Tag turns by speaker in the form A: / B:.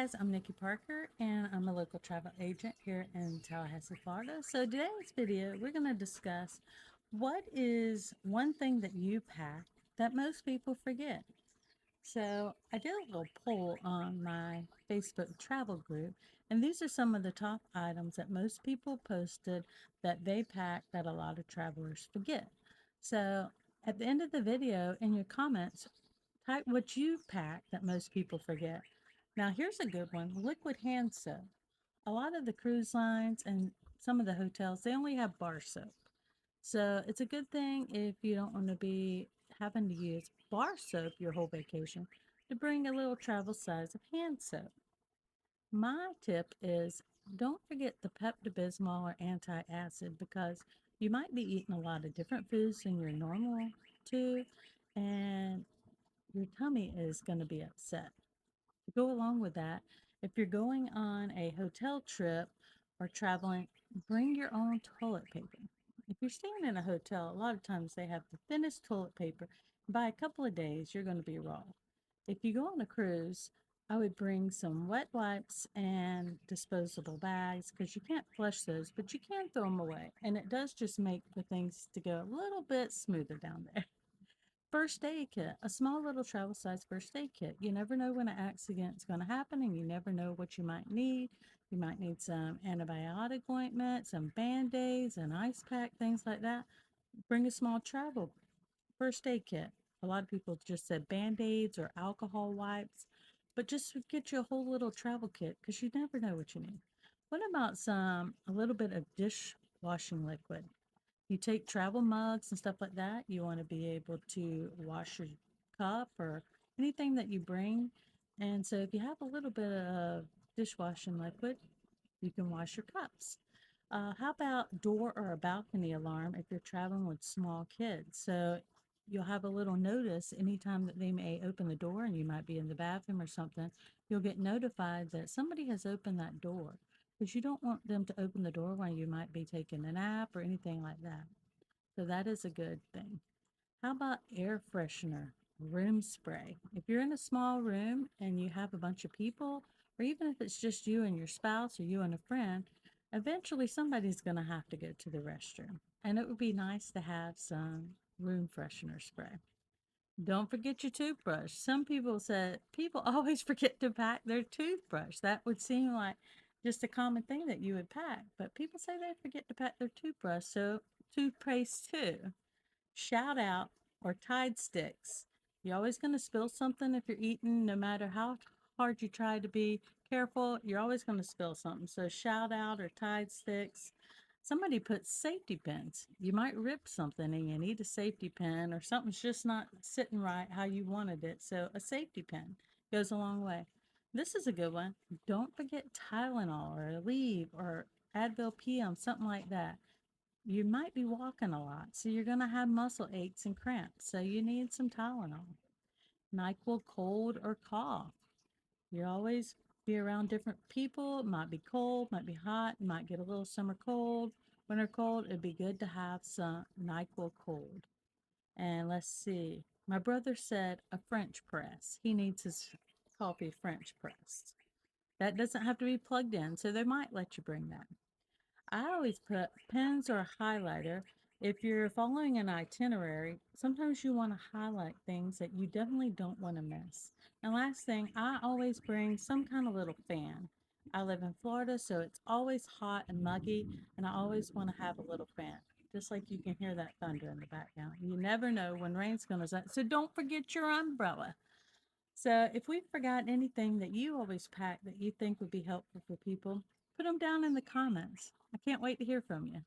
A: guys, I'm Nikki Parker and I'm a local travel agent here in Tallahassee, Florida. So, today's video, we're going to discuss what is one thing that you pack that most people forget. So, I did a little poll on my Facebook travel group, and these are some of the top items that most people posted that they pack that a lot of travelers forget. So, at the end of the video, in your comments, type what you pack that most people forget. Now, here's a good one: liquid hand soap. A lot of the cruise lines and some of the hotels, they only have bar soap. So it's a good thing if you don't want to be having to use bar soap your whole vacation to bring a little travel size of hand soap. My tip is don't forget the Pepto Bismol or antacid because you might be eating a lot of different foods than your normal to, and your tummy is going to be upset. To go along with that, if you're going on a hotel trip or traveling, bring your own toilet paper. If you're staying in a hotel, a lot of times they have the thinnest toilet paper. By a couple of days, you're going to be raw. If you go on a cruise, I would bring some wet wipes and disposable bags because you can't flush those, but you can throw them away. And it does just make the things to go a little bit smoother down there. First aid kit, a small little travel size first aid kit. You never know when an accident's going to happen, and you never know what you might need. You might need some antibiotic ointment, some band aids, an ice pack, things like that. Bring a small travel first aid kit. A lot of people just said band aids or alcohol wipes, but just get you a whole little travel kit because you never know what you need. What about a little bit of dishwashing liquid? You take travel mugs and stuff like that, you want to be able to wash your cup or anything that you bring. And so if you have a little bit of dishwashing liquid, you can wash your cups. How about door or a balcony alarm if you're traveling with small kids? So you'll have a little notice anytime that they may open the door and you might be in the bathroom or something. You'll get notified that somebody has opened that door because you don't want them to open the door while you might be taking a nap or anything like that. So that is a good thing. How about air freshener, room spray? If you're in a small room and you have a bunch of people, or even if it's just you and your spouse or you and a friend, eventually somebody's going to have to go to the restroom. And it would be nice to have some room freshener spray. Don't forget your toothbrush. Some people said people always forget to pack their toothbrush. That would seem like just a common thing that you would pack, but people say they forget to pack their toothbrush, so toothpaste too. Shout out or Tide sticks. You're always going to spill something if you're eating, no matter how hard you try to be careful, you're always going to spill something. So, shout out or Tide sticks. Somebody put safety pins. You might rip something and you need a safety pin, or something's just not sitting right how you wanted it. So, a safety pin goes a long way. This is a good one. Don't forget Tylenol or Aleve or Advil PM, something like that. You might be walking a lot, so you're going to have muscle aches and cramps. So you need some Tylenol. NyQuil cold or cough. You always be around different people. It might be cold, might be hot, you might get a little summer cold, winter cold. It'd be good to have some NyQuil cold. And let's see. My brother said a French press. He needs his coffee French pressed. That doesn't have to be plugged in, so they might let you bring that. I always put pens or a highlighter. If you're following an itinerary, sometimes you want to highlight things that you definitely don't want to miss. And last thing, I always bring some kind of little fan. I live in Florida, so it's always hot and muggy, and I always want to have a little fan. Just like you can hear that thunder in the background. You never know when rain's going to start. So don't forget your umbrella. So if we've forgotten anything that you always pack that you think would be helpful for people, put them down in the comments. I can't wait to hear from you.